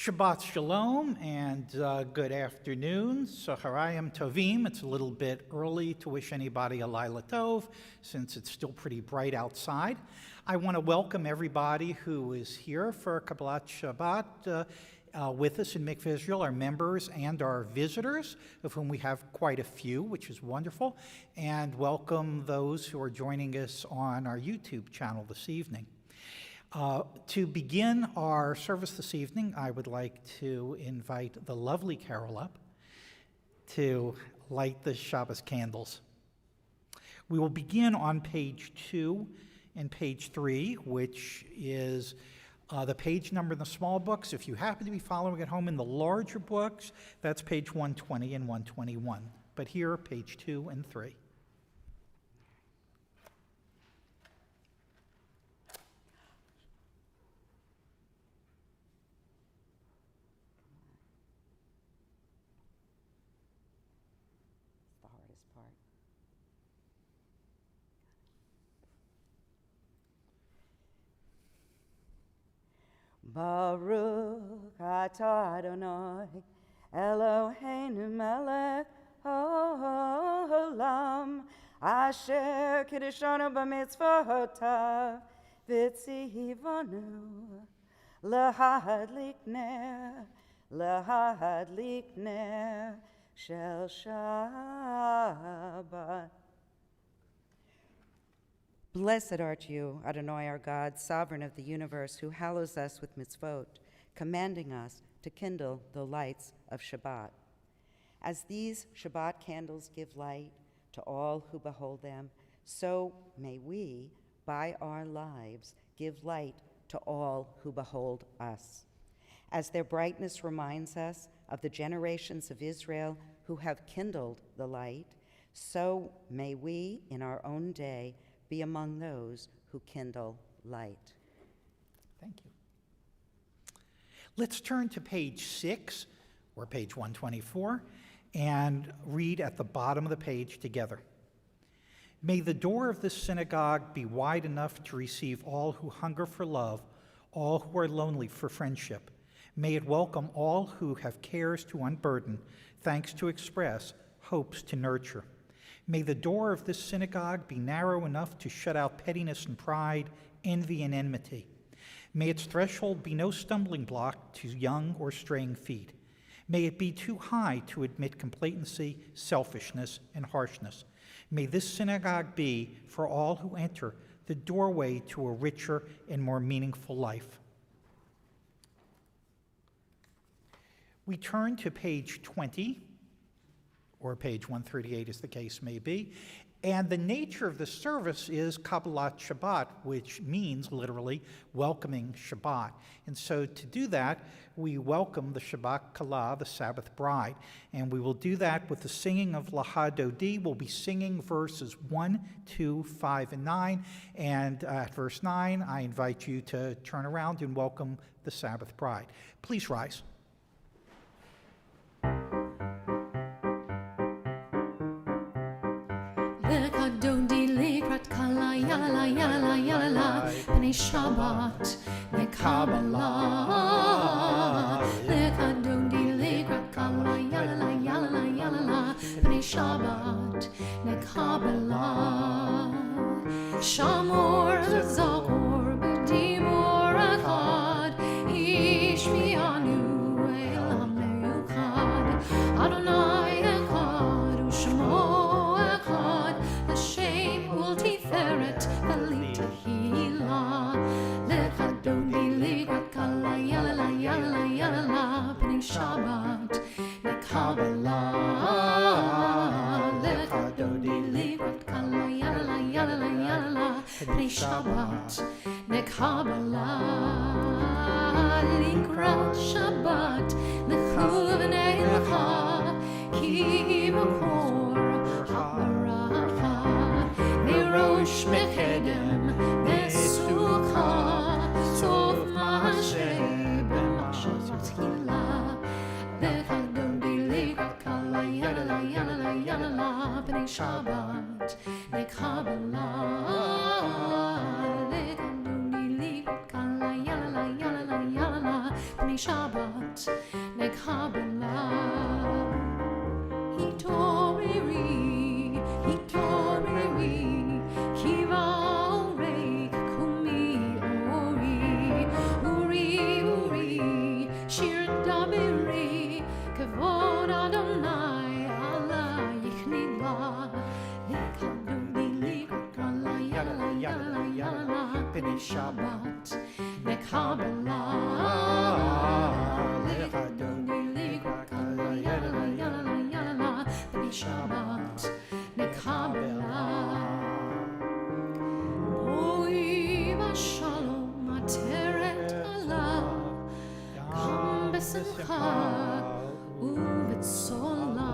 Shabbat Shalom and good afternoon. Saharayim Tovim. It's a little bit early to wish anybody a Laila Tov since it's still pretty bright outside. I want to welcome everybody who is here for Kabbalat Shabbat with us in Mickve, Israel, our members and our visitors, of whom we have quite a few, which is wonderful, and welcome those who are joining us on our YouTube channel this evening. To begin our service this evening, I would like to invite the lovely Carol up to light the Shabbos candles. We will begin on page 2 and page 3, which is the page number in the small books. If you happen to be following at home in the larger books, that's page 120 and 121. But here, page 2 and 3. Baruch atah Adonai Eloheinu melech haolam asher kiddushanu b'mitzvotav v'tzivanu lahadlik ner shel Shabbat. Blessed art you, Adonai our God, sovereign of the universe, who hallows us with mitzvot, commanding us to kindle the lights of Shabbat. As these Shabbat candles give light to all who behold them, so may we, by our lives, give light to all who behold us. As their brightness reminds us of the generations of Israel who have kindled the light, so may we, in our own day, be among those who kindle light. Thank you. Let's turn to page 6, or page 124, and read at the bottom of the page together. May the door of this synagogue be wide enough to receive all who hunger for love, all who are lonely for friendship. May it welcome all who have cares to unburden, thanks to express, hopes to nurture. May the door of this synagogue be narrow enough to shut out pettiness and pride, envy and enmity. May its threshold be no stumbling block to young or straying feet. May it be too high to admit complacency, selfishness, and harshness. May this synagogue be, for all who enter, the doorway to a richer and more meaningful life. We turn to page 20, or page 138 as the case may be, and the nature of the service is Kabbalat Shabbat, which means literally welcoming Shabbat. And so to do that, we welcome the Shabbat Kala, the Sabbath bride, and we will do that with the singing of Lahadodi. We'll be singing verses 1, 2, 5, and 9, and at verse 9, I invite you to turn around and welcome the Sabbath bride. Please rise. Shabbat, the Kabbalah, Lekadondi, Lekrat Kala, Yala, Yala, Yala, Bnei Shabbat, the Kabbalah, Shamor, Zachor, B'dimor Echad, Ishmianu, Elam Leuchad, Adonai Echad, Ushmo Echad, L'Shem Ultiferet, V'Litahila. Shabbat, the Kabbalah, Lekadodi, Lekrat Kala, Yala, Yala, Yala, Bnei Shabbat, the Kabbalah, Likrat Shabbat, L'chul Bnei Lecha, Ki B'chor HaBaracha, Mirosh Mechedem, Besucha, Sof Mashe, B'Mashas Tchila. Bnei Shabbat, the Kabbalah, the Kanduni, Kala, Yala, Yala, Yala, Bnei Shabbat, Hitoriri, hitoriri, kiva ore kumi ori, uri uri, shir daviri, kavod Adonai, Allah yichniga, likaduni likala yala yala yala, b'nei Shabbat, nekabala, likaduni likala yala yala yala, b'nei Shabbat, nekabala. Boi v'shalom ateret Allah, kam b'simcha u'b'tzola,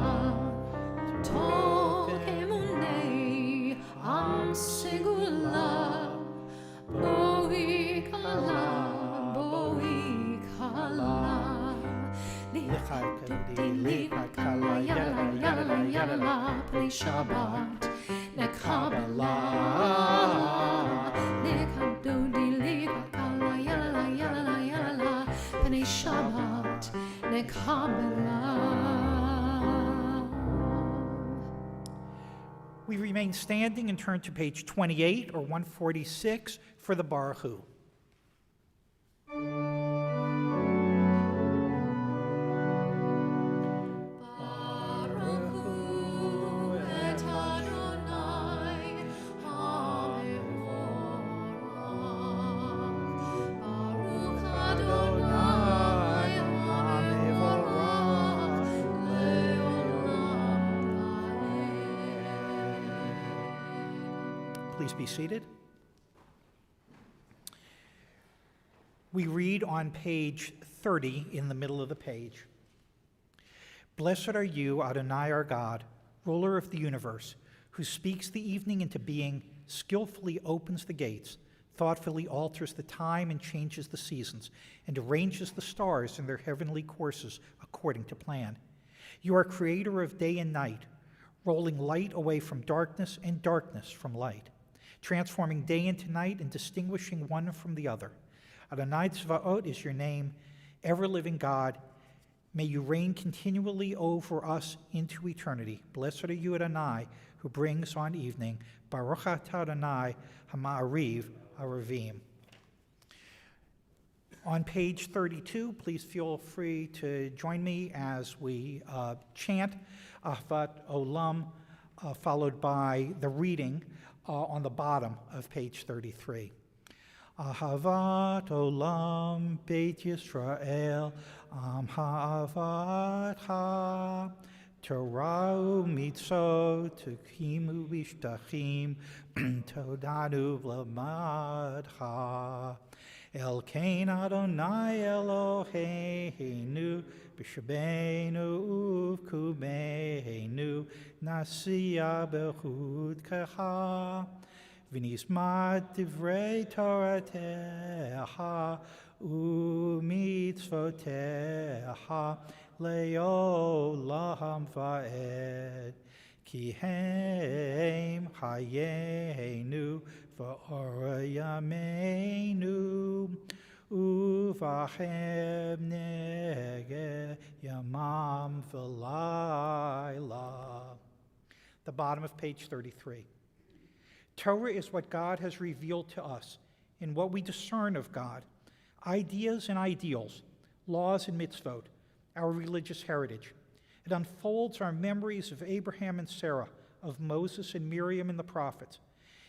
tov emunei am segula, boi kala, lichadudi likala yala yala yala, b'nei Shabbat, nekabala, lichadudi likala yala yala yala, b'nei Shabbat, nekabala. We remain standing and turn to page 28 or 146 for the Baruch Hu. Baruch hu et Adonai hamevorach. Baruch Adonai hamevorach leolam vaed. Please be seated. We read on page 30 in the middle of the page. Blessed are you, Adonai our God, ruler of the universe, who speaks the evening into being, skillfully opens the gates, thoughtfully alters the time and changes the seasons, and arranges the stars in their heavenly courses according to plan. You are creator of day and night, rolling light away from darkness and darkness from light, transforming day into night and distinguishing one from the other. Adonai Tzvaot is your name, ever-living God. May you reign continually over us into eternity. Blessed are you, Adonai, who brings on evening. Baruch atah Adonai ha'ma'ariv aravim. On page 32, please feel free to join me as we chant Ahavat Olam, followed by the reading on the bottom of page 33. Ahavat Olam Beit Yisrael Am Ha'avat Ha Torah u'mitzvot Tukimu v'shtachim Todanu v'lamadcha Elkein Adonai Eloheinu B'shabenu uv'kumeinu Nasiya b'chutkecha V'nismat divrei Toratecha u'mitzvotecha le'olam va'ed ki hem chayeinu v'or yameinu uv'achem nege yamam v'layla. The bottom of page 33. Torah is what God has revealed to us in what we discern of God, ideas and ideals, laws and mitzvot, our religious heritage. It unfolds our memories of Abraham and Sarah, of Moses and Miriam and the prophets.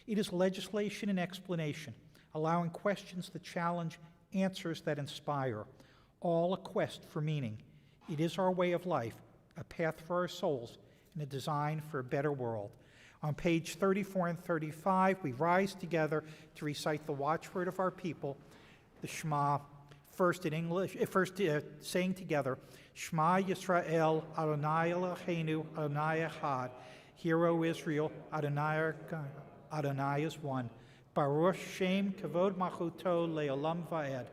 It is legislation and explanation, allowing questions that challenge, answers that inspire, all a quest for meaning. It is our way of life, a path for our souls, and a design for a better world. On page 34 and 35, we rise together to recite the watchword of our people, the Shema, first in English, saying together, Shema Yisrael, Adonai Eloheinu, Adonai Echad. Hear, O Israel, Adonai our God, Adonai is one. Baruch Shem Kavod Machuto Le'olam Va'ed.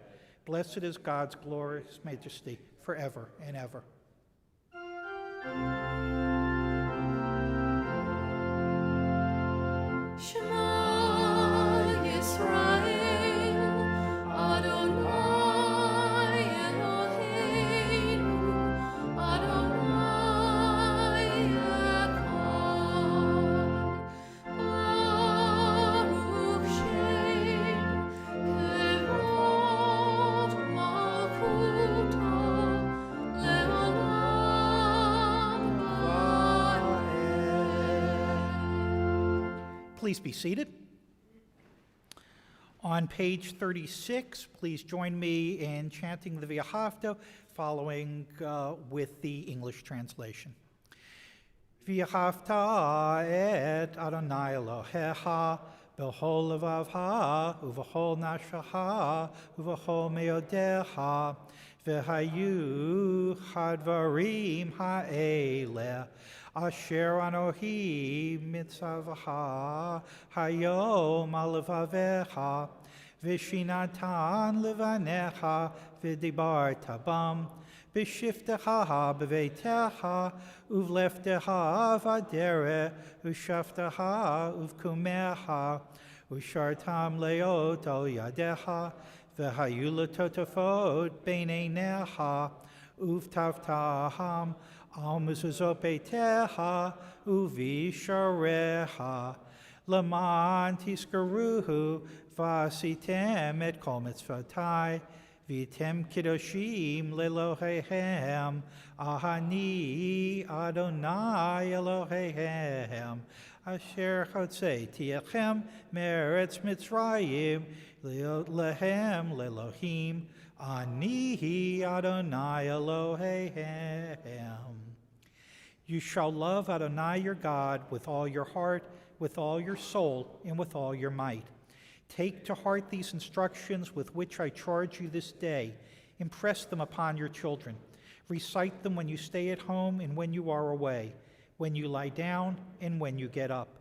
Blessed is God's glorious majesty forever and ever. Shema Yisrael, Adonai Eloheinu, Adonai Please be seated. On page 36, please join me in chanting the V'ahavta, following with the English translation. V'ahavta et Adonai Elohecha b'chol levavcha uv'chol nafshecha uv'chol meodecha v'hayu hadvarim ha'eleh asher anohi mitzavaha hayom al levavecha v'shinatan levanecha v'dibarta bam b'shiftecha b'veitecha uvleftecha v'adere ushaftecha uvkumecha ushartam leot al yadecha v'hayu letotafot beineinecha uvtavtaham al mezuzot beitecha uvisharecha leman tiskaruhu v'asitem et kol mitzvotai Vitem kiddoshim lelohehem, ahani Adonai Elohehem, asher chotzeti echem meretz Mitzrayim, lehem lelohim, ani Adonai Elohehem. You shall love Adonai your God with all your heart, with all your soul, and with all your might. Take to heart these instructions with which I charge you this day. Impress them upon your children. Recite them when you stay at home and when you are away, when you lie down and when you get up.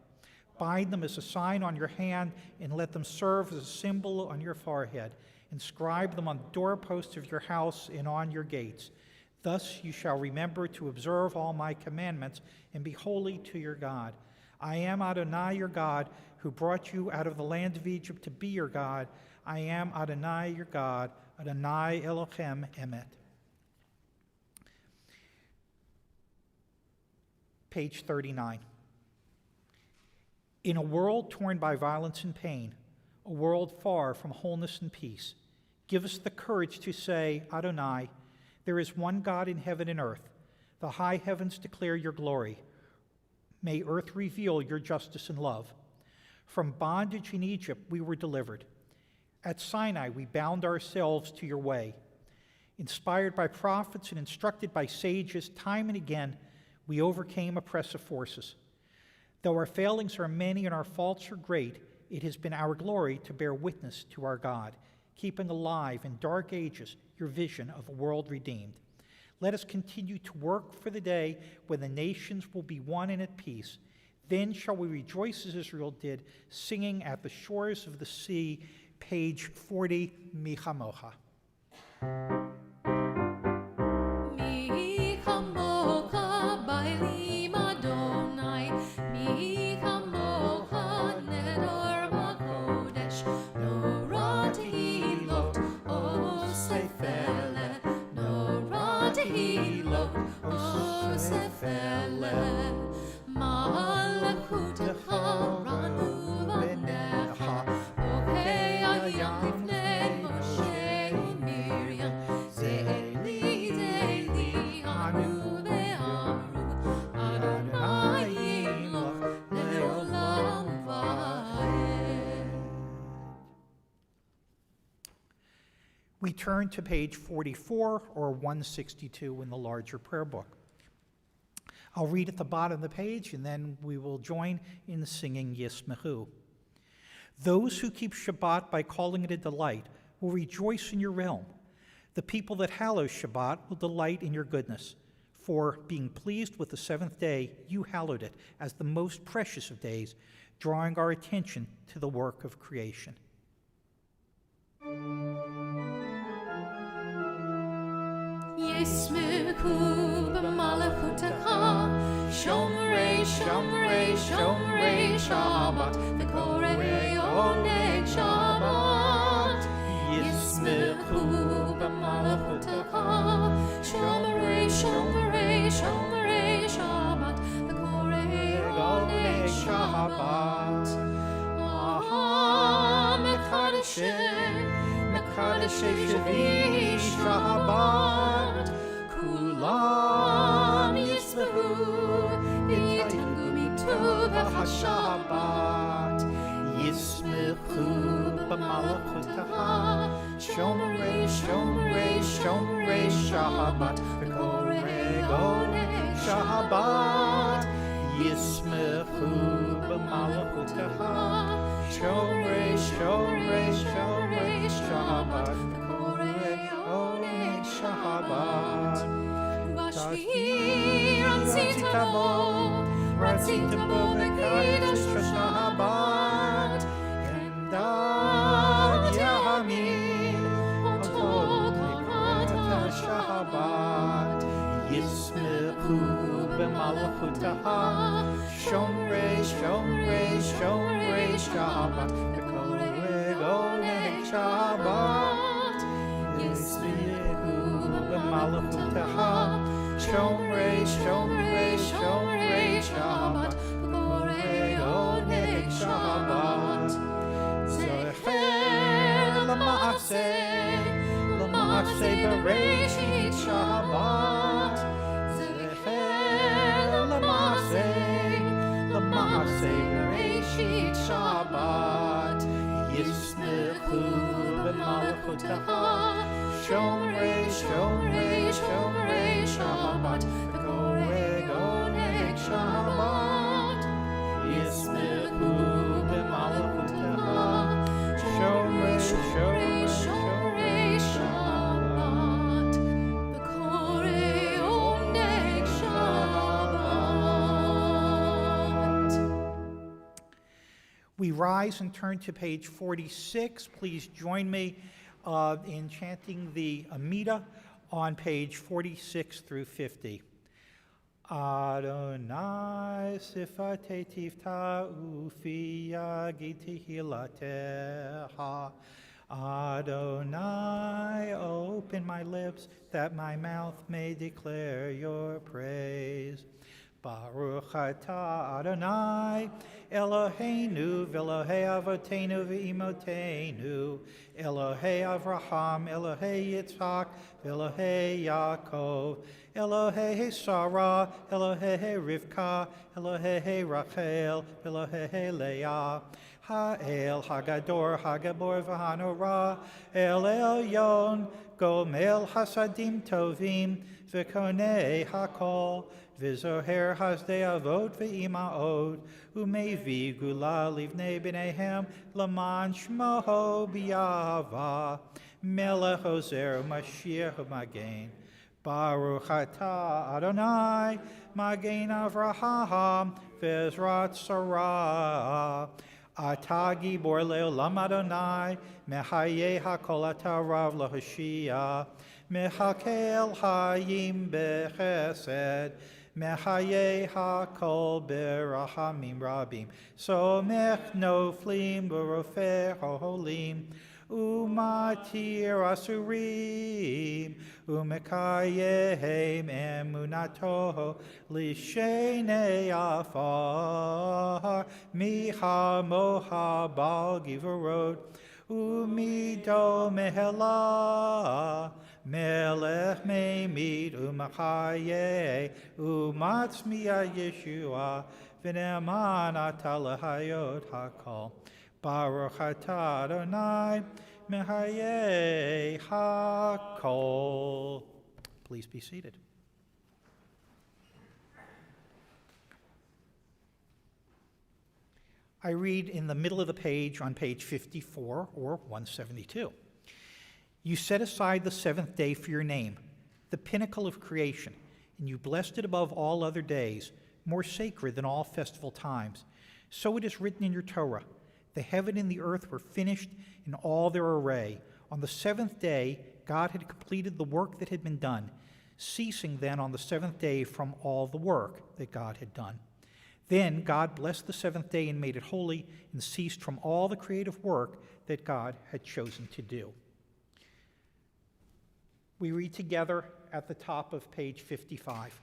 Bind them as a sign on your hand and let them serve as a symbol on your forehead. Inscribe them on the doorposts of your house and on your gates. Thus you shall remember to observe all my commandments and be holy to your God. I am Adonai your God, who brought you out of the land of Egypt to be your God. I am Adonai your God, Adonai Elohim Emet. Page 39. In a world torn by violence and pain, a world far from wholeness and peace, give us the courage to say, Adonai, there is one God in heaven and earth. The high heavens declare your glory. May earth reveal your justice and love. From bondage in Egypt we were delivered. At Sinai we bound ourselves to your way. Inspired by prophets and instructed by sages, time and again we overcame oppressive forces. Though our failings are many and our faults are great, it has been our glory to bear witness to our God, keeping alive in dark ages your vision of a world redeemed. Let us continue to work for the day when the nations will be one and at peace. Then shall we rejoice as Israel did, singing at the shores of the sea, page 40, Mi Chamocha. Mi chamocha bailim Adonai, mi chamocha nedor b'kodesh, nora tehilot osefele, nora tehilot osefele, malakutecha ranu v'necha, okei ayam lifnei Moshe u'Miriam, ze'eli ze'eli anu ve'amru, Adonai yimloch le'olam va'ed. We turn to page 44 or 162 in the larger prayer book. I'll read at the bottom of the page, and then we will join in singing Yismechu. Those who keep Shabbat by calling it a delight will rejoice in your realm. The people that hallow Shabbat will delight in your goodness. For being pleased with the seventh day, you hallowed it as the most precious of days, drawing our attention to the work of creation. Yismechu b'malachutecha, shomrei, shomrei, shomrei Shabbat, v'korei oneg Shabbat. Yismechu b'malachutecha, shomrei, shomrei, shomrei Shabbat, v'korei oneg Shabbat. Aha, mekadeshem, mekadeshem shavi Shabbat. Kulam yismehu, v'yitangu mitu v'hashabbat. Yismechu b'malachutaha. Shomrei, shomrei, shomrei Shabbat. V'korei gonei Shabbat. Yismechu b'malachutaha. Shomrei, shomrei, shomrei Shabbat. V'korei gonei Shabbat. Vashvi ratzita bo v'kidash Shabbat. Yemdad yamin otod mikrot Shabbat. Yismechu b'malachutaha. Shomrei, shomrei, shomrei Shabbat. V'korei gonei Shabbat. Yismechu b'malachutaha. Shomrei, shomrei, shomrei Shabbat. V'korei gonei Shabbat. Zocher l'maaseh bereshit Shabbat. Zocher l'maaseh bereshit Shabbat. Yismechu b'malachutaha. Shomrei, shomrei, shomrei Shabbat. V'korei gonei Shabbat. Yismechu b'malachutaha. Shomrei, shomrei, shomrei Shabbat. V'korei gonei Shabbat. We rise and turn to page 46. Please join me in chanting the Amida on page 46 through 50. Adonai sifate tifta ufi yagid tehilateha. Adonai, open my lips that my mouth may declare your praise. Baruch atah Adonai, Eloheinu v'Elohei avotenu v'imotenu, Elohei Avraham, Elohei Yitzhak, v'Elohei Yaakov, Elohei Sarah, Elohei Rivka, Elohei Rachel, Elohei Leah. Ha'el Hagador, Hagabor v'Hanorah, El Elyon, Gomel Hasadim Tovim, v'Konei Hakol, v'Zoher Hasdei Avot v'Imaot, u'Mevi Gula livnei b'neihem, Laman Shmoho b'Yava, Melech Ozer u'Mashiach u'Magen. Baruch atah Adonai, Magen Avraham, v'Ezrat Sarah. Atah gibor le'olam Adonai, Mehayeh hakol atah rav lahoshia, Mehakel hayim bechesed, Mehayeh hakol berahamim rabim, Somech noflim b'rofeh holim, Umatir asurim, Umekayehem emunato, Lishenei afar, Miha moha bal givorot, Umido mehela, Melech meimid umachaye, Umatzmiya Yeshua, V'ne'eman atah lehayot hakol. Baruch atah Adonai, Mehayeh hakol. Please be seated. I read in the middle of the page on page 54 or 172. You set aside the seventh day for your name, the pinnacle of creation, and you blessed it above all other days, more sacred than all festival times. So it is written in your Torah. The heaven and the earth were finished in all their array. On the seventh day, God had completed the work that had been done, ceasing then on the seventh day from all the work that God had done. Then God blessed the seventh day and made it holy, and ceased from all the creative work that God had chosen to do. We read together at the top of page 55.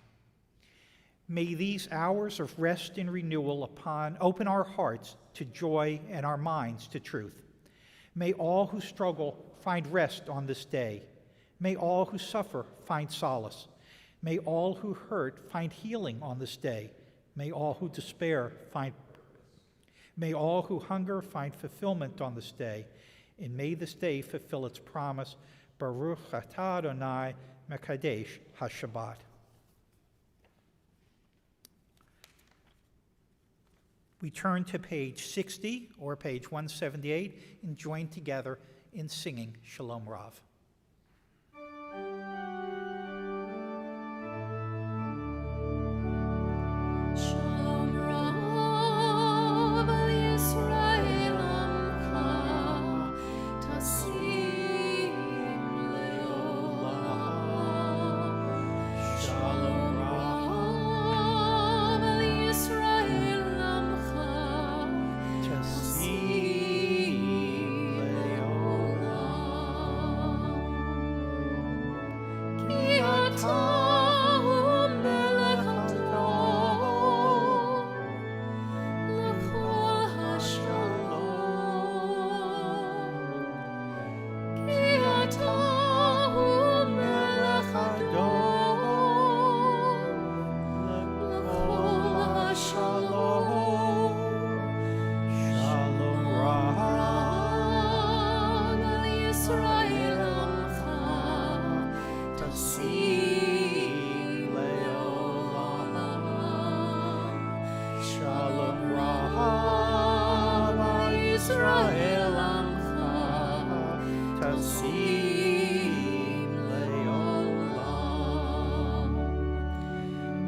May these hours of rest and renewal open our hearts to joy and our minds to truth. May all who struggle find rest on this day. May all who suffer find solace. May all who hurt find healing on this day. May all who despair find May all who hunger find fulfillment on this day, and may this day fulfill its promise. Baruch atah Adonai Mekadesh HaShabbat. We turn to page 60 or page 178 and join together in singing Shalom Rav. Shalom Rav al Yisrael Amcha Tasim Leolam. Shalom Rav al Yisrael Amcha Tasim Leolam. Ki atah hu melech hador l'kol hashalom. Ki atah hu melech hador l'kol hashalom. Shalom Rav al Yisrael Amcha Tasim Leolam. Shalom Rav al Yisrael Amcha Tasim Leolam.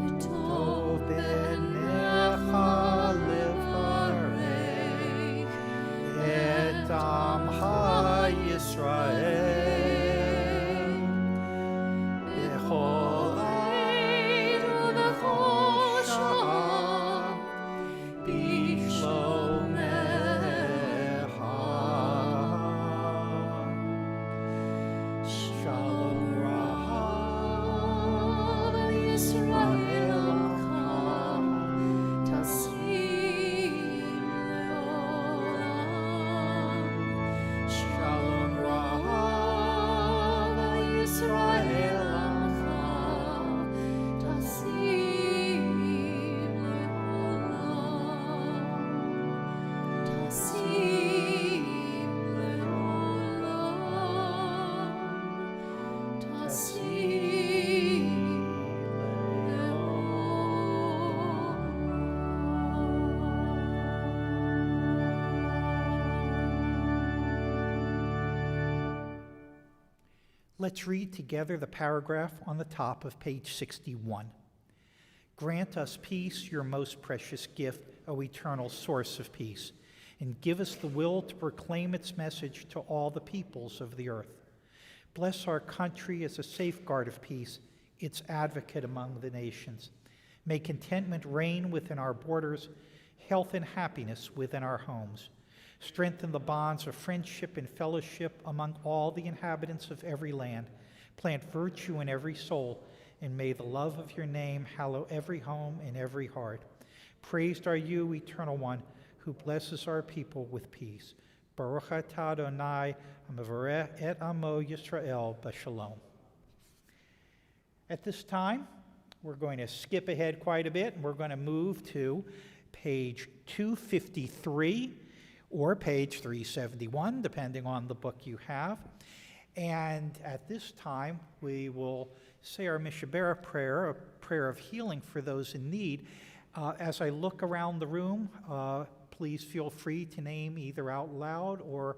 B'tov b'necha levarech et amcha Yisrael b'chol עת ובכל שעה בשלומך. Shalom Rav al Yisrael Amcha Tasim Leolam. Shalom Rav al Yisrael Amcha Tasim Leolam. Tasim Leolam. Tasim Let's read together the paragraph on the top of page 61. Grant us peace, your most precious gift, O eternal source of peace, and give us the will to proclaim its message to all the peoples of the earth. Bless our country as a safeguard of peace, its advocate among the nations. May contentment reign within our borders, health and happiness within our homes. Strengthen the bonds of friendship and fellowship among all the inhabitants of every land. Plant virtue in every soul, and may the love of your name hallow every home and every heart. Praised are you, Eternal One, who blesses our people with peace. Baruch atah Adonai, hamavarech et amo Yisrael b'shalom. At this time, we're going to skip ahead quite a bit, and we're going to move to page 253 or page 371, depending on the book you have. And at this time, we will say our Mickve prayer, a prayer of healing for those in need. As I look around the room, please feel free to name either out loud or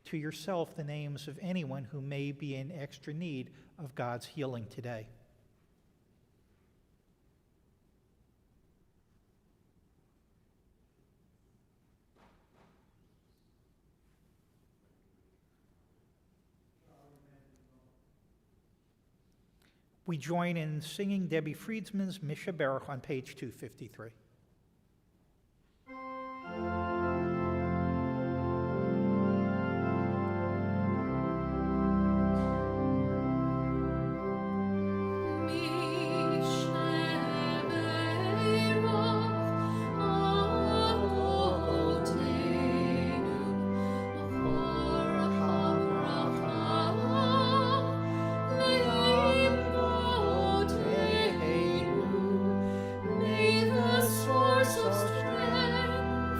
to yourself the names of anyone who may be in extra need of God's healing today. We join in singing Debbie Friedman's Mickve on page 253. May the source of strength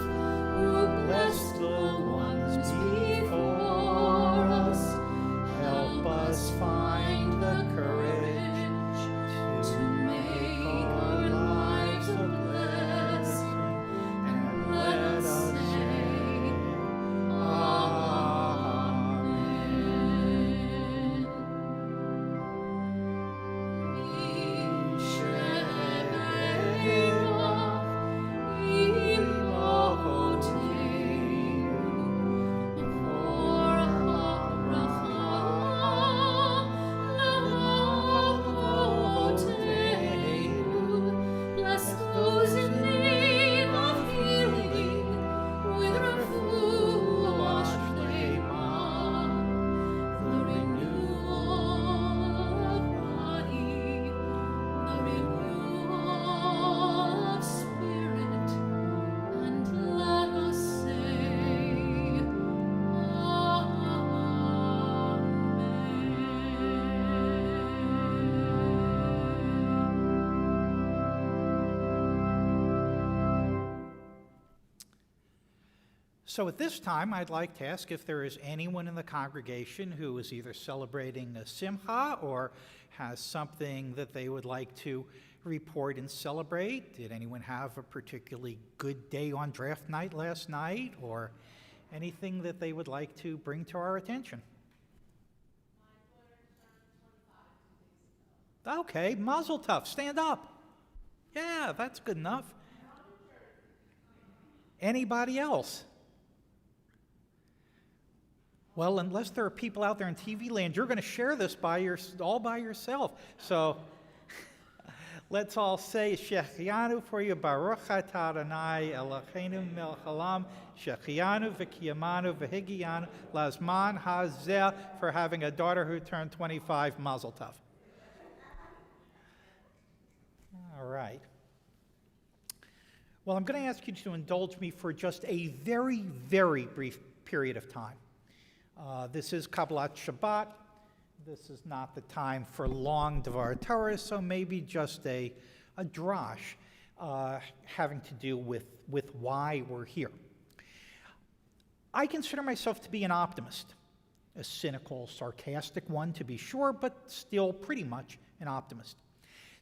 So at this time, I'd like to ask if there is anyone in the congregation who is either celebrating a simcha or has something that they would like to report and celebrate. Did anyone have a particularly good day on draft night last night, or anything that they would like to bring to our attention? Okay, mazel tov, stand up. Yeah, that's good enough. Anybody else? Well, unless there are people out there in TV land, you're going to share this all by yourself. So let's all say Shechianu for you, Baruch atah Adonai Eloheinu melech haolam, Shechianu v'kiyamanu v'higianu lazman hazeh, for having a daughter who turned 25, mazel tov. All right. Well, I'm going to ask you to indulge me for just a very, very brief period of time. This is Kabbalat Shabbat. This is not the time for long Devar Torah, so maybe just a drash having to do with why we're here. I consider myself to be an optimist, a cynical, sarcastic one to be sure, but still pretty much an optimist.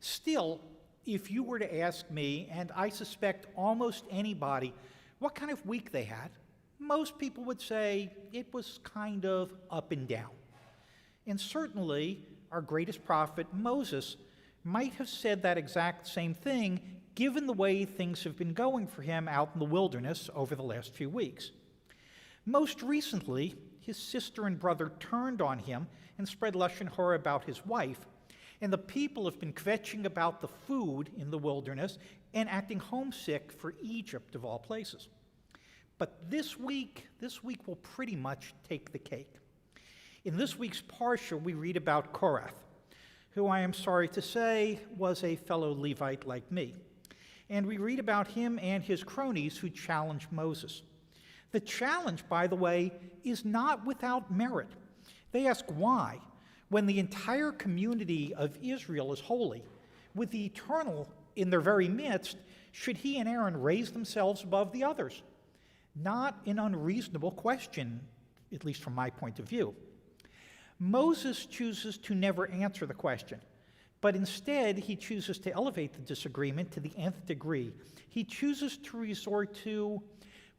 Still, if you were to ask me, and I suspect almost anybody, what kind of week they had, most people would say it was kind of up and down. And certainly, our greatest prophet, Moses, might have said that exact same thing given the way things have been going for him out in the wilderness over the last few weeks. Most recently, his sister and brother turned on him and spread lashon hara about his wife, and the people have been kvetching about the food in the wilderness and acting homesick for Egypt of all places. But this week will pretty much take the cake. In this week's Parsha, we read about Korath, who I am sorry to say was a fellow Levite like me. And we read about him and his cronies who challenged Moses. The challenge, by the way, is not without merit. They ask why, when the entire community of Israel is holy, with the eternal in their very midst, should he and Aaron raise themselves above the others? Not an unreasonable question, at least from my point of view. Moses chooses to never answer the question, but instead he chooses to elevate the disagreement to the nth degree. He chooses to resort to,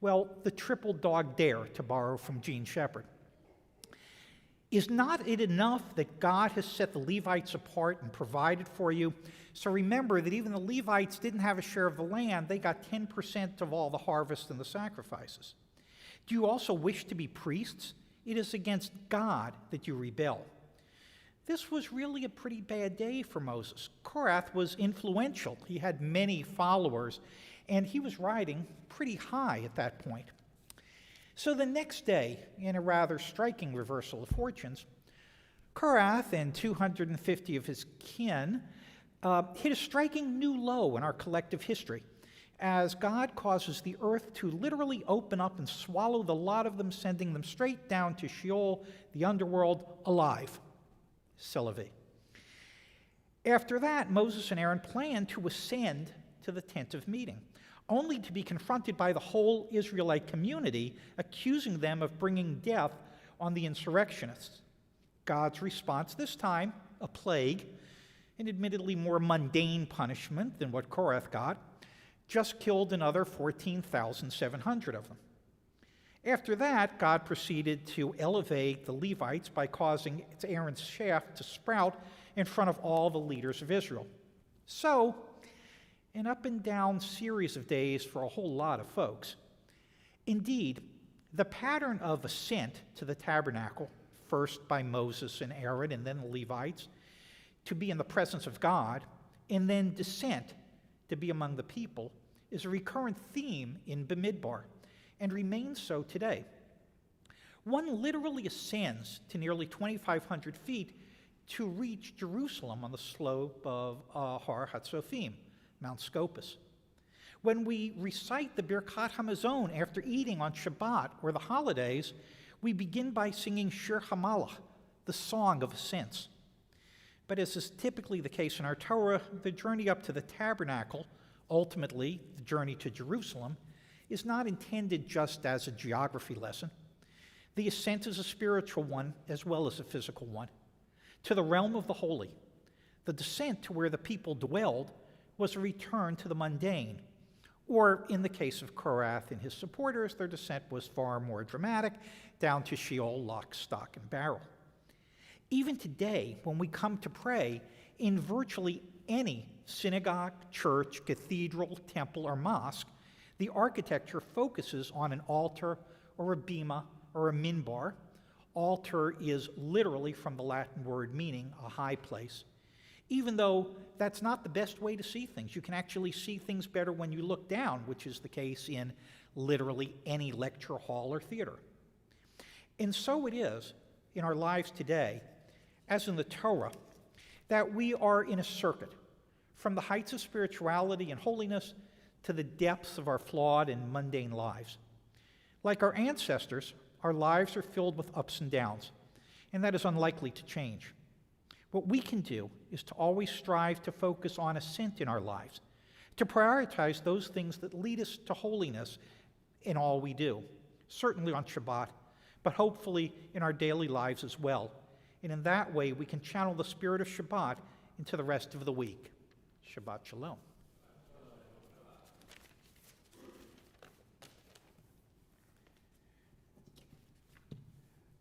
well, the triple dog dare, to borrow from Gene Shepard. Is not it enough that God has set the Levites apart and provided for you? So remember that even the Levites didn't have a share of the land. They got 10% of all the harvest and the sacrifices. Do you also wish to be priests? It is against God that you rebel. This was really a pretty bad day for Moses. Korath was influential. He had many followers, and he was riding pretty high at that point. So the next day, in a rather striking reversal of fortunes, Korath and 250 of his kin hit a striking new low in our collective history, as God causes the earth to literally open up and swallow the lot of them, sending them straight down to Sheol, the underworld, alive. C'est la vie. After that, Moses and Aaron planned to ascend to the tent of meeting, only to be confronted by the whole Israelite community, accusing them of bringing death on the insurrectionists. God's response this time, a plague, an admittedly more mundane punishment than what Korath got, just killed another 14,700 of them. After that, God proceeded to elevate the Levites by causing Aaron's shaft to sprout in front of all the leaders of Israel. So, an up and down series of days for a whole lot of folks. Indeed, the pattern of ascent to the tabernacle, first by Moses and Aaron and then the Levites, to be in the presence of God, and then descent to be among the people, is a recurrent theme in Bamidbar, and remains so today. One literally ascends to nearly 2,500 feet to reach Jerusalem on the slope of Har Hatzofim, Mount Scopus. When we recite the Birkat Hamazon after eating on Shabbat or the holidays, we begin by singing Shir Hamalach, the song of ascents. But as is typically the case in our Torah, the journey up to the tabernacle, ultimately the journey to Jerusalem, is not intended just as a geography lesson. The ascent is a spiritual one as well as a physical one, to the realm of the holy. The descent to where the people dwelled was a return to the mundane, or in the case of Korath and his supporters, their descent was far more dramatic, down to Sheol, lock, stock, and barrel. Even today, when we come to pray in virtually any synagogue, church, cathedral, temple, or mosque, the architecture focuses on an altar or a bema or a minbar. Altar is literally from the Latin word meaning a high place. Even though that's not the best way to see things. You can actually see things better when you look down, which is the case in literally any lecture hall or theater. And so it is in our lives today, as in the Torah, that we are in a circuit from the heights of spirituality and holiness to the depths of our flawed and mundane lives. Like our ancestors, our lives are filled with ups and downs, and that is unlikely to change. What we can do is to always strive to focus on ascent in our lives, to prioritize those things that lead us to holiness in all we do, certainly on Shabbat, but hopefully in our daily lives as well. And in that way, we can channel the spirit of Shabbat into the rest of the week. Shabbat Shalom.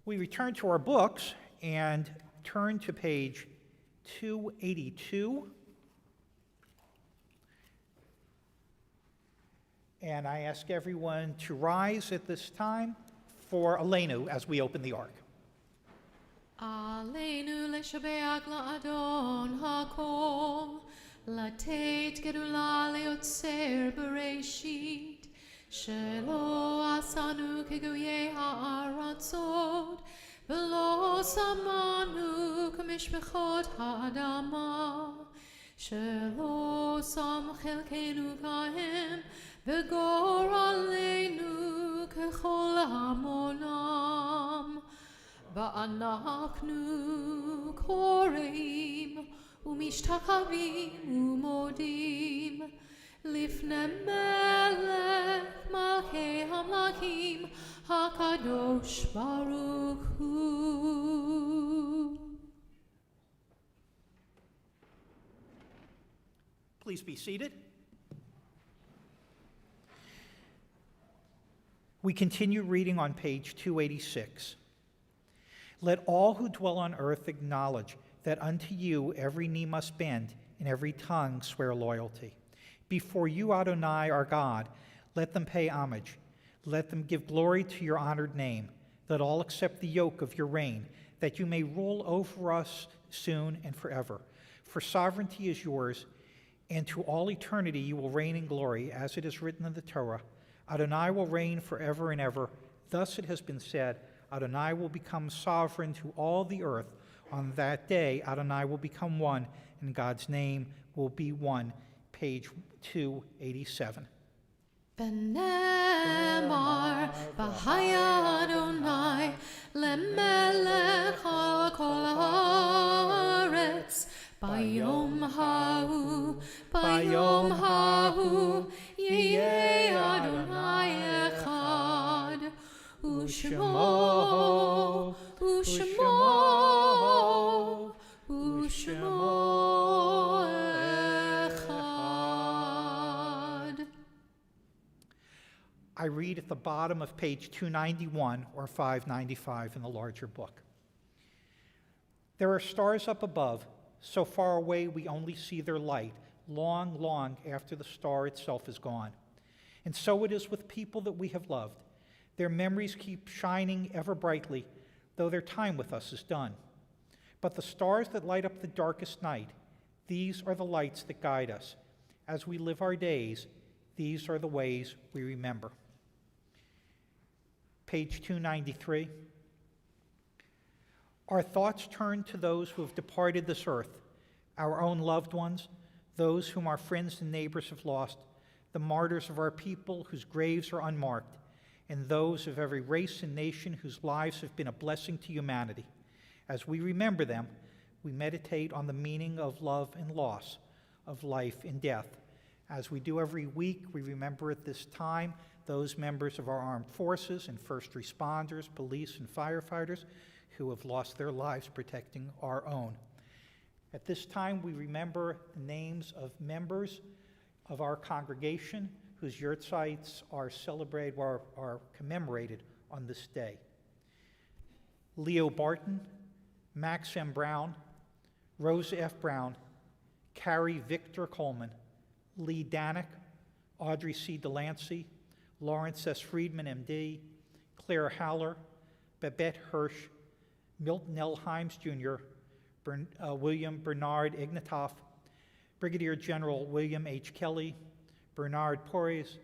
We return to our books and turn to page 282. And I ask everyone to rise at this time for Aleinu as we open the Ark. Aleinu leshabeach la'adon hakol, לתת גדולה ליוצר בראשית, שלא עשנו כגויי הארצות, ולא שמנו כמשפחות האדמה, שלא שם חלקנו כהם, וגורלנו ככל המונם. ואנחנו קוראים ומשתחווים ומודים לפני מלך מלכי המלכים הקדוש ברוך הוא. Please be seated. We continue reading on page 286. Let all who dwell on earth acknowledge that unto you every knee must bend and every tongue swear loyalty. Before you, Adonai, our God, let them pay homage. Let them give glory to your honored name. Let all accept the yoke of your reign, that you may rule over us soon and forever. For sovereignty is yours, and to all eternity you will reign in glory, as it is written in the Torah. Adonai will reign forever and ever. Thus it has been said, Adonai will become sovereign to all the earth. On that day, Adonai will become one, and God's name will be one. Page 287. ונאמר והיה אדוני למלך על כל הארץ ביום ההוא יהיה אדוני אחד ושמו אחד. I read at the bottom of page 291 or 595 in the larger book. There are stars up above, so far away we only see their light, long, long after the star itself is gone. And so it is with people that we have loved. Their memories keep shining ever brightly, though their time with us is done. But the stars that light up the darkest night, these are the lights that guide us. As we live our days, these are the ways we remember. Page 293. Our thoughts turn to those who have departed this earth, our own loved ones, those whom our friends and neighbors have lost, the martyrs of our people whose graves are unmarked, and those of every race and nation whose lives have been a blessing to humanity. As we remember them, we meditate on the meaning of love and loss, of life and death, As we do every week, we remember at this time those members of our armed forces and first responders, police and firefighters who have lost their lives protecting our own. At this time, we remember the names of members of our congregation whose yurtzites are celebrated or are commemorated on this day. Leo Barton, Max M. Brown, Rosa F. Brown, Carrie Victor Coleman, Lee Danick, Audrey C. Delancey, Lawrence S. Friedman, M.D., Claire Haller, Babette Hirsch, Milton L. Himes, Jr., William Bernard Ignatoff, Brigadier General William H. Kelly, Bernard Porres,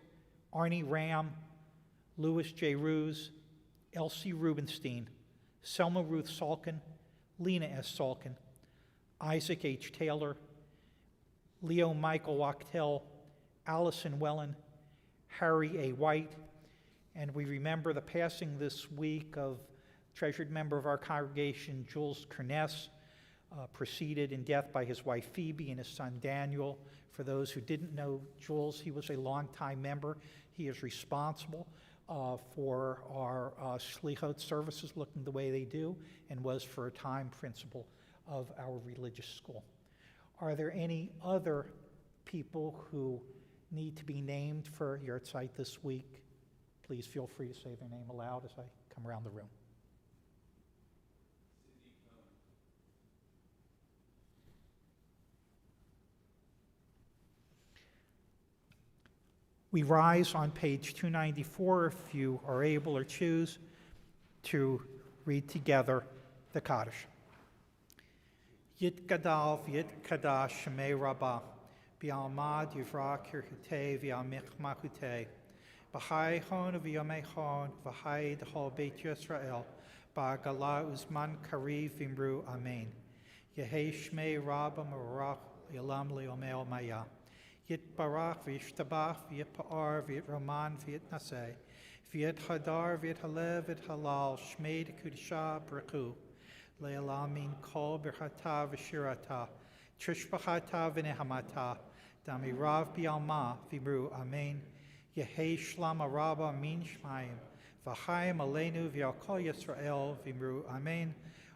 Arnie Ram, Louis J. Ruse, Elsie Rubenstein, Selma Ruth Salkin, Lena S. Salkin, Isaac H. Taylor, Leo Michael Wachtel, Allison Wellen, Harry A. White, and we remember the passing this week of treasured member of our congregation, Jules Kerness, preceded in death by his wife Phoebe and his son Daniel. For those who didn't know Jules, he was a longtime member. He is responsible for our Shlichot services looking the way they do, and was for a time principal of our religious school. Are there any other people who need to be named for Yahrzeit this week? Please feel free to say their name aloud as I come around the room. We rise on page 294 if you are able or choose to read together the Kaddish. Yit Gadal v'yit Kadash Shemei Rabbah B'almad Yivra Kirchutei V'al Michmachutei B'chai Chon V'yomei Chon V'chai D'chol Beit Yisrael Ba'agala Uzman Kariv V'imru Amen Yehei Shmei Rabbah Merach Yalam Le'omei Maya Yit Barach V'yishtabach V'yit Pa'ar V'yit Roman V'yit Naseh V'yit Hadar V'yit Halev V'yit Halal Shmei D'Kudisha B'rechu Le'alamin Kol Birchata V'shirata Trishbachata V'nehamata Damirav B'alma V'imru Amen Yehei Shlama Rabba Min Shmayim V'chaim Aleinu V'al Kol Yisrael V'imru Amen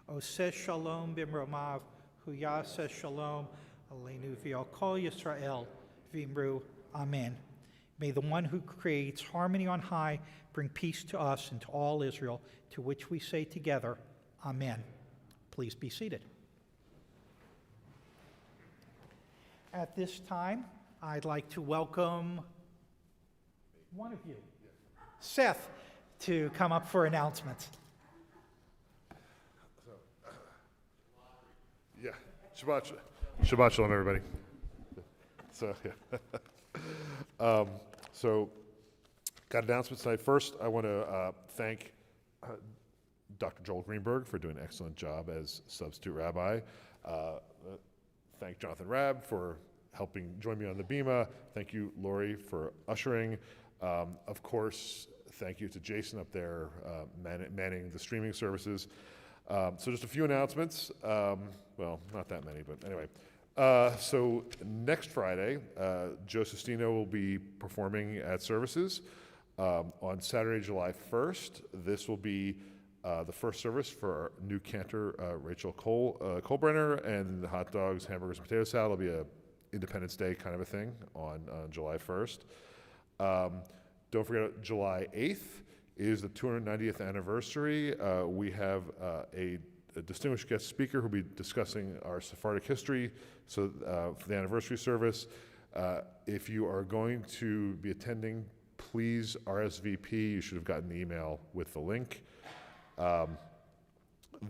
Oseh Shalom B'mromav Huyaseh Shalom Aleinu V'al Kol Yisrael V'imru Amen. May the one who creates harmony on high bring peace to us and to all Israel, to which we say together, Amen. Please be seated. At this time, I'd like to welcome one of you, Seth, to come up for announcements. Yeah, Shabbat Shalom, everybody. So, yeah. So, got announcements tonight. First, I want to thank Dr. Joel Greenberg for doing an excellent job as substitute rabbi. Thank Jonathan Rabb for helping join me on the Bima. Thank you, Lori, for ushering. Of course, thank you to Jason up there manning the streaming services. So just a few announcements. Well, not that many, but anyway. So next Friday, Joe Sestino will be performing at services. On Saturday, July 1st, this will be the first service for our new cantor, Rachel Kolbrenner, and the hot dogs, hamburgers, and potato salad will be a Independence Day kind of a thing on July 1st. Don't forget, July 8th is the 290th anniversary. We have a distinguished guest speaker who will be discussing our Sephardic history. So for the anniversary service, if you are going to be attending, please RSVP. You should have gotten the email with the link.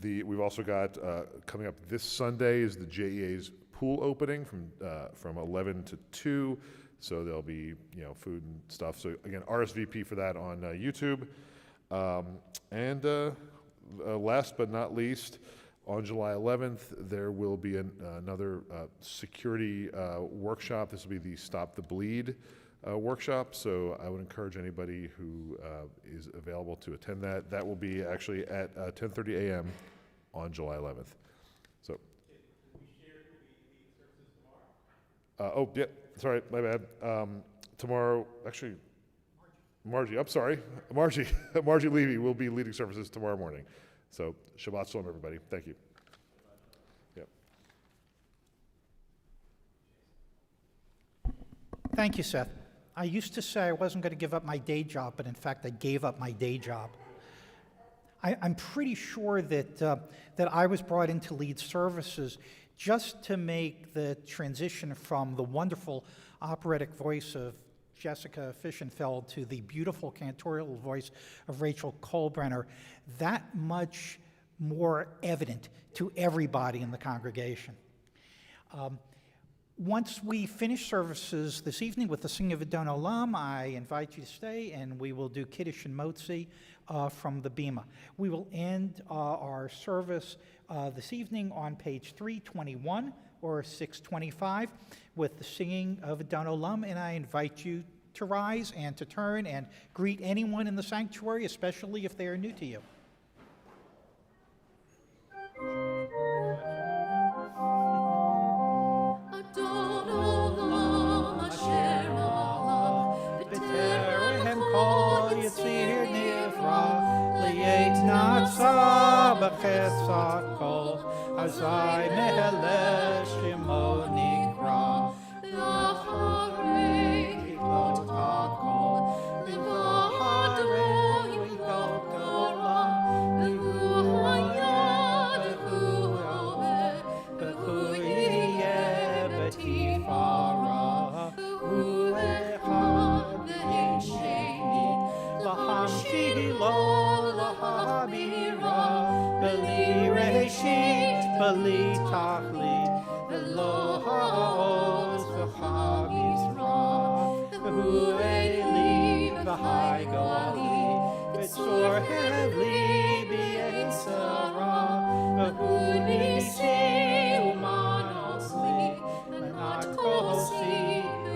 We've also got coming up this Sunday is the JEA's pool opening from 11 to 2. So there'll be food and stuff. So again, RSVP for that on YouTube. And last but not least, on July 11th, there will be another security workshop. This will be the Stop the Bleed workshop. So I would encourage anybody who is available to attend that. That will be actually at 10:30 a.m. on July 11th. So. Can we share who the services tomorrow? Yeah. sorry, my bad. Tomorrow, actually, Margie, I'm sorry, Margie Levy will be leading services tomorrow morning. So Shabbat Shalom, everybody. Thank you. Yep. Thank you, Seth. I used to say I wasn't going to give up my day job, but in fact, I gave up my day job. I'm pretty sure that I was brought in to lead services just to make the transition from the wonderful operatic voice of Jessica Fischenfeld to the beautiful cantorial voice of Rachel Kolbrenner that much more evident to everybody in the congregation. Once we finish services this evening with the singing of Adon Olam, I invite you to stay, and we will do Kiddush and Motzi from the Bima. We will end our service this evening on page 321 or 625 with the singing of Adon Olam, and I invite you to rise and to turn and greet anyone in the sanctuary, especially if they are new to you. Adon Olam asher malach b'terem kol yitzir nivra Li'etnatza b'chetzat kol azai meheleh shemo nikra v'acharei kiplot hakol v'vahado yimlot Torah v'hu hayad v'hu oved v'hu yeh b'tifara v'hu echad v'ein sheni Lahamshilo lahamira beli reshit beli tachlit v'lo ha'oz v'chamizra v'hu eli v'hai goali v'tzor hevli b'yetzara v'hu nisi umanosli v'nat kosi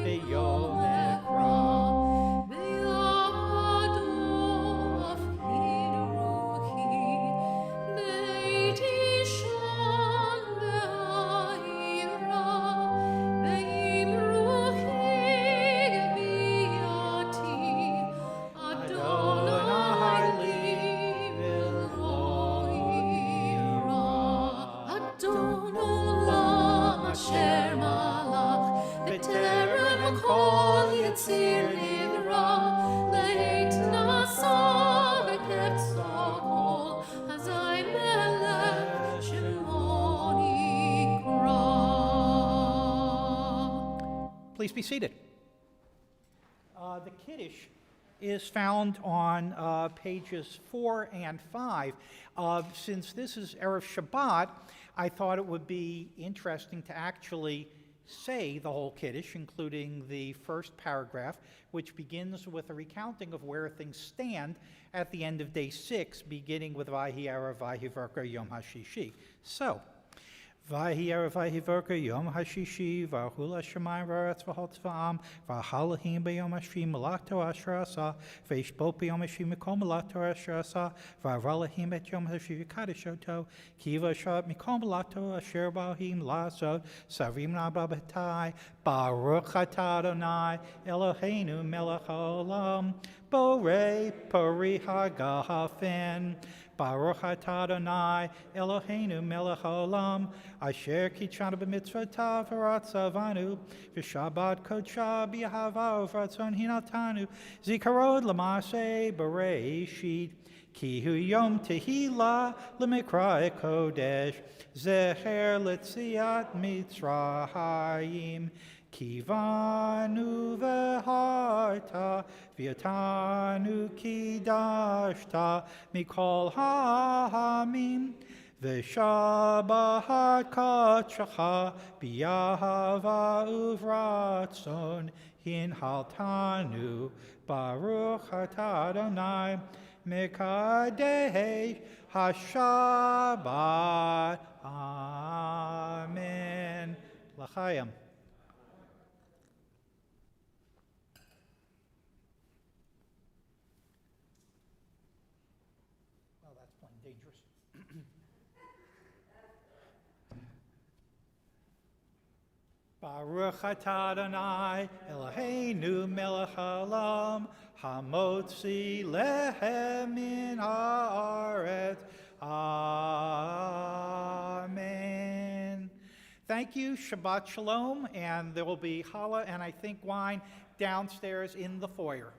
b'yom ekra. Please be seated. The Kiddush is found on pages 4 and 5. Since this is Erev Shabbat, I thought it would be interesting to actually say the whole Kiddush, including the first paragraph, which begins with a recounting of where things stand at the end of day 6, beginning with Vahi Erev Vahi Verka Yom HaShishi. So, Vahi Erev Vahi Verka Yom HaShishi V'Arhul HaShemayim V'Aretz V'Hol Tzva'am V'Halahim B'Yom HaShishi Malato Asher Asa V'Yishbot B'Yom HaShishi Mikol Malato Asher Asa V'Aralahim Et Yom HaShishi Kadishoto Kiva Shat Mikol Malato Asher Ba'Him La'asot Savim Na'ba B'Tai Baruch Atah Adonai Eloheinu Melech HaOlam Borei Pori HaGafen Baruch atah Adonai Eloheinu melech haolam asher kitshanu b'mitzvotav v'ratzavanu v'shabbat kodsha b'yahava v'ratzon hinatanu zikarod l'maaseh bereishit ki hu yom tehila l'mikra kodesh zecher l'tziat mitzrayim Kivanu v'harta v'yatanu kidashta mikol ha'amim v'shabahat katshacha b'yahava uvratzon hinhaltanu baruch atah Adonai mekadesh hashabat. Amen. L'chaim. Dangerous. Baruch atah Adonai Eloheinu melech haolam hamotzi lehem min haaretz. Amen. Thank you. Shabbat shalom. And there will be challah and I think wine downstairs in the foyer.